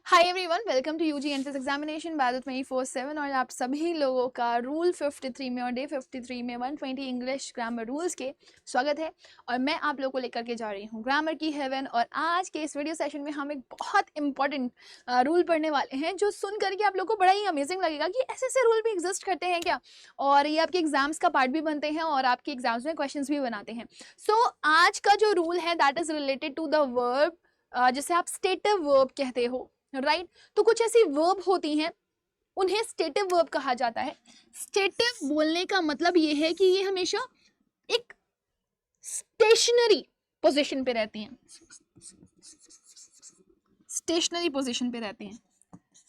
Hi everyone, welcome to UG entrance examination Bharat 24/7 और आप सभी लोगों का रूल 53 में और डे 53 में 120 इंग्लिश ग्रामर रूल्स के स्वागत है। और मैं आप लोगों को लेकर के जा रही हूँ ग्रामर की हेवन। और आज के इस वीडियो सेशन में हम एक बहुत इंपॉर्टेंट रूल पढ़ने वाले हैं जो सुन करके आप लोगों को बड़ा ही अमेजिंग लगेगा कि ऐसे ऐसे रूल भी एग्जिस्ट करते हैं क्या, और ये आपके एग्जाम्स का पार्ट भी बनते हैं और आपके एग्जाम्स में क्वेश्चन भी बनाते हैं। सो आज का जो रूल है that is related to the verb, जिसे आप स्टेटिव वर्ब कहते हो, राइट। तो कुछ ऐसी वर्ब होती हैं, उन्हें स्टेटिव वर्ब कहा जाता है। स्टेटिव बोलने का मतलब ये है कि ये हमेशा एक स्टेशनरी पोजीशन पे रहती हैं, स्टेशनरी पोजीशन पे रहते हैं।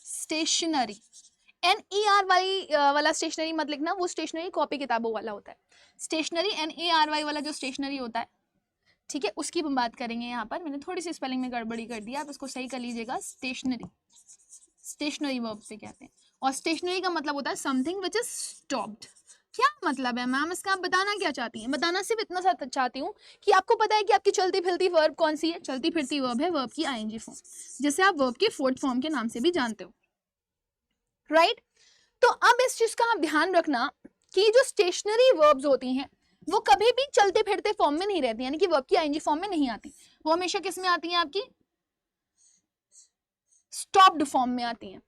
स्टेशनरी NER वाला स्टेशनरी मत लिखना, वो स्टेशनरी कॉपी किताबों वाला होता है। स्टेशनरी NARY वाला जो स्टेशनरी होता है, ठीक है, उसकी हम बात करेंगे। यहाँ पर मैंने थोड़ी सी स्पेलिंग में गड़बड़ी कर दी, आप इसको सही कर लीजिएगा। स्टेशनरी, स्टेशनरी वर्ब से कहते हैं। और स्टेशनरी का मतलब होता है समथिंग विच इज स्टॉप्ड। क्या मतलब है मैम इसका, आप बताना क्या चाहती हैं? बताना सिर्फ इतना सा चाहती हूँ कि आपको पता है कि आपकी चलती फिरती वर्ब कौन सी है। चलती फिरती वर्ब है वर्ब की ING फॉर्म, जिसे आप वर्ब के फोर्थ फॉर्म के नाम से भी जानते हो, राइट। तो अब इस चीज का आप ध्यान रखना कि जो स्टेशनरी वर्ब्स होती हैं वो कभी भी चलते फिरते फॉर्म में नहीं रहती, यानी कि वर्ब की ING फॉर्म में नहीं आती। वो हमेशा किस में आती हैं? आपकी स्टॉप्ड फॉर्म में आती हैं,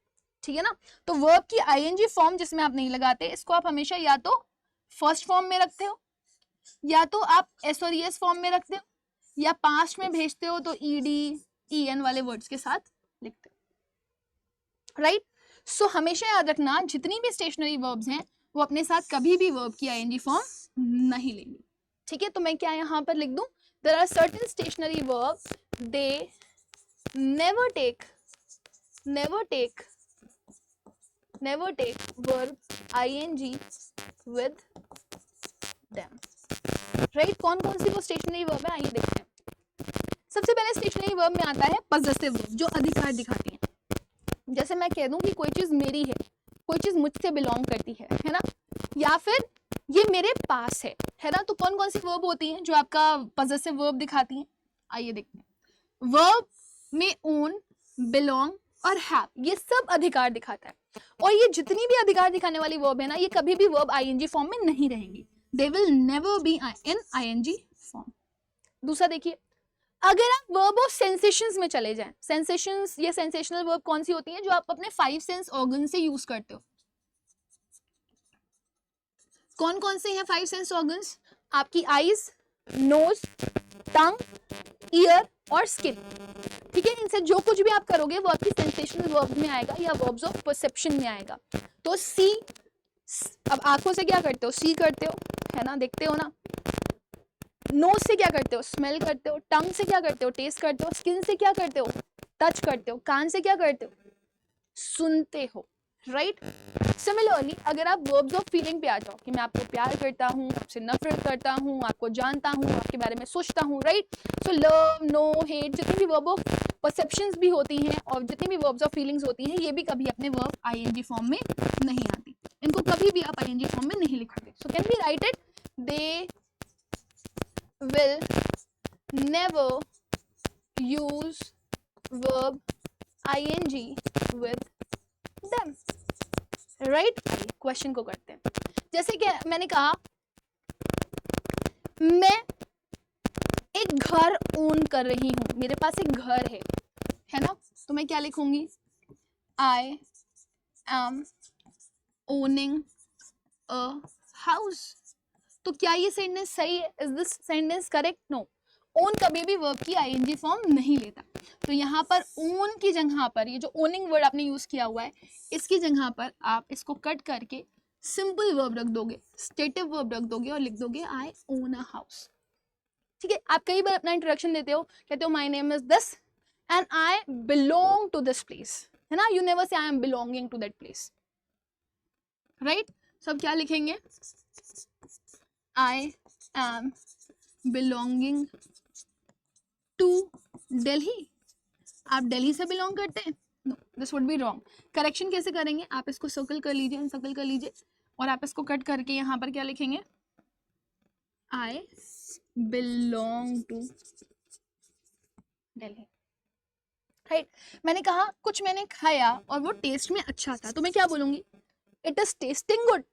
ठीक है ना। तो वर्ब की ING फॉर्म जिसमें आप नहीं लगाते, इसको आप हमेशा या तो फर्स्ट फॉर्म में रखते हो, या तो आप SOS फॉर्म में रखते हो, या पास्ट में भेजते हो तो ED EN वाले वर्ड्स के साथ लिखते हो, राइट। सो हमेशा याद रखना जितनी भी स्टेशनरी वर्ब्स हैं वो अपने साथ कभी भी वर्ब की ING फॉर्म नहीं लेंगी, ठीक है। तो मैं क्या यहाँ पर लिख दूं? There are certain stationary verbs, they never take verb ING with them, right. कौन कौन सी वो स्टेशनरी वर्ब है, आइए देखते हैं। सबसे पहले स्टेशनरी वर्ब में आता है पजेसिव वर्ब, जो अधिकार दिखाती है। जैसे मैं कह दूं कि कोई चीज मेरी है, कोई चीज मुझसे बिलोंग करती है ना, या फिर ये मेरे पास है ना। तो कौन कौन सी वर्ब होती हैं जो आपका पजेसिव वर्ब दिखाती हैं? आइए देखते हैं। वर्ब में ओन, बिलोंग और हैव, ये सब अधिकार दिखाता है। और ये जितनी भी अधिकार दिखाने वाली वर्ब है ना, ये कभी भी वर्ब ING फॉर्म में नहीं रहेंगी। They will never be in ING form. दूसरा देखिए, अगर आप वर्ब ऑफ सेंसेशंस में चले जाएं, सेंसेशंस, ये सेंसेशनल वर्ब कौन सी होती हैं? जो आप अपने 5 सेंस ऑर्गन से यूज करते हो। कौन कौन से हैं 5 सेंस ऑर्गन्स? आपकी आईज, नोज, टंग, ईयर और स्किन, ठीक है। इनसे जो कुछ भी आप करोगे वो आपकी सेंसेशनल वर्ब में आएगा या वर्ब्स ऑफ परसेप्शन में आएगा। तो सी, अब आंखों से क्या करते हो? सी करते हो, है ना, देखते हो ना। नोज से क्या करते हो? स्मेल करते हो। टंग से क्या करते हो? टेस्ट करते हो। स्किन से क्या करते हो? टच करते हो। कान से क्या करते हो? सुनते हो, राइट। सिमिलरली अगर आप वर्ब्स ऑफ फीलिंग पे आ जाओ कि मैं आपको प्यार करता हूँ, आपसे नफरत करता हूँ, आपको जानता हूँ, आपके बारे में सोचता हूँ, right. So love, no, hate, जितनी भी वर्ब ऑफ परसेप्शंस भी होती हैं और जितनी भी वर्ब्स ऑफ फीलिंग्स होती हैं, ये भी कभी अपने वर्ब ING फॉर्म में नहीं आती। इनको कभी भी आप ING फॉर्म में नहीं लिखोगे। So can be right it, they will never use verb ING with them, right. Question को करते हैं। जैसे कि मैंने कहा, मैं एक घर ओन कर रही हूं, मेरे पास एक घर है ना। तो मैं क्या लिखूंगी? I am owning a house. तो क्या ये सेंटेंस सही है? Is this sentence correct? No. Own कभी भी वर्ब की ING फॉर्म नहीं लेता। तो यहाँ पर ओन की जगह पर, ये जो ओनिंग वर्ड आपने यूज किया हुआ है, इसकी जगह पर आप इसको कट करके सिंपल वर्ब रख दोगे, स्टेटिव वर्ब रख दोगे और लिख दोगे आई ओन अ हाउस, ठीक है। आप कई बार अपना इंट्रोडक्शन देते हो, कहते हो my name is this and I belong to this place, है ना। You never say I am belonging to that place, right. सब क्या लिखेंगे? I am belonging to Delhi. आप दिल्ली से बिलोंग करते हैं? No, this would be wrong. Correction कैसे करेंगे? आप इसको सर्कल कर लीजिए, सर्कल कर लीजिए, और आप इसको कट करके यहाँ पर क्या लिखेंगे? I belong to Delhi, right. मैंने कहा कुछ मैंने खाया और वो टेस्ट में अच्छा था, तो मैं क्या बोलूंगी? It is testing good,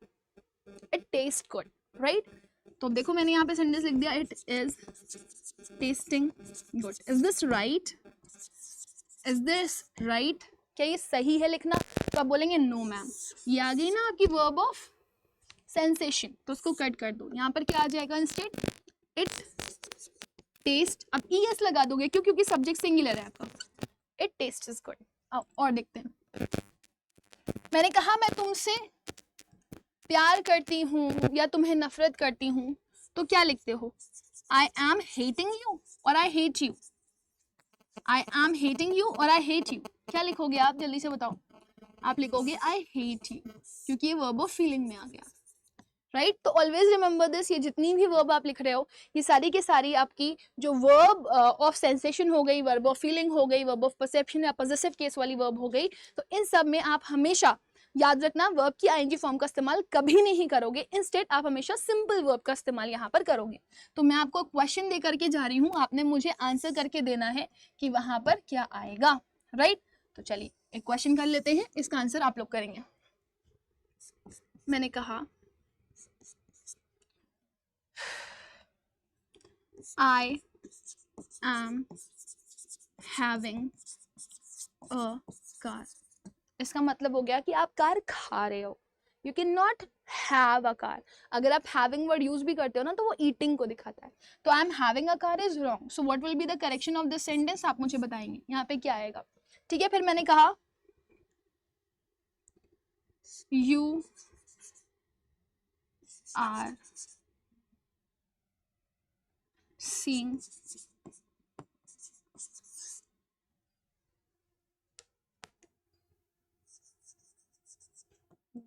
it taste good, right. तो देखो मैंने यहाँ पे सेंटेंस लिख दिया, it is testing good. Is this right? Is this right? क्या ये सही है लिखना? तो आप बोलेंगे नो मैम। ये आ गई ना आपकी वर्ब ऑफ सेंसेशन, तो उसको कट कर दो। यहाँ पर क्या आ जाएगा इंस्टेड? It taste. अब ES लगा दोगे, क्यों? क्योंकि सब्जेक्ट सिंगुलर है आपका। It taste is good. और देखते हैं, मैंने कहा मैं तुमसे प्यार करती हूँ या तुम्हें नफरत करती हूँ, तो क्या लिखते हो? आई एम हेटिंग यू और I hate you. I am hating you और आई हेट यू, क्या लिखोगे आप? जल्दी से बताओ। आप लिखोगे आई हेट यू, क्योंकि ये वर्ब ऑफ फीलिंग में आ गया, राइट। तो ऑलवेज रिमेंबर दिस, ये जितनी भी वर्ब आप लिख रहे हो, ये सारी की सारी आपकी जो वर्ब ऑफ सेंसेशन हो गई, वर्ब ऑफ फीलिंग हो गई, वर्ब ऑफ परसेप्शन या पॉजिटिव केस वाली वर्ब हो गई। तो इन सब में आप हमेशा याद रखना, वर्ब की आईएनजी फॉर्म का इस्तेमाल कभी नहीं करोगे, इंस्टेड आप हमेशा सिंपल वर्ब का इस्तेमाल यहाँ पर करोगे। तो मैं आपको क्वेश्चन दे करके जा रही हूँ, आपने मुझे आंसर करके देना है कि वहां पर क्या आएगा, राइट। तो चलिए एक क्वेश्चन कर लेते हैं, इसका आंसर आप लोग करेंगे। मैंने कहा I am having a car। इसका मतलब हो गया कि आप कार खा रहे हो। You cannot have a car। अगर आप having word यूज भी करते हो ना, तो वो eating को दिखाता है। तो I am having a car is wrong। So what will be the correction of this sentence? आप मुझे बताएंगे यहाँ पे क्या आएगा। ठीक है, फिर मैंने कहा you are seeing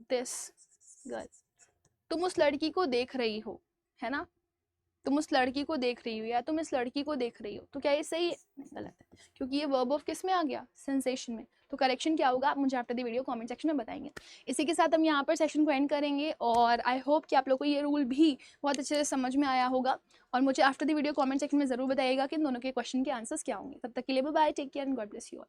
this girl। तुम उस लड़की को देख रही हो, है ना? तुम उस लड़की को देख रही हो या तुम इस लड़की को देख रही हो, तो क्या ये सही है? नहीं, गलत है, क्योंकि ये वर्ब ऑफ किस में आ गया? सेंसेशन में। तो करेक्शन क्या होगा, आप मुझे after the video comment section में बताएंगे। इसी के साथ हम यहाँ पर सेशन को एंड करेंगे, और आई होप कि आप लोग को ये रूल भी बहुत अच्छे से समझ में आया होगा। और मुझे after the video comment section में जरूर बताइएगा कि इन दोनों के क्वेश्चन के आंसर्स क्या होंगे। तब तक के लिए bye, take care and God bless you all.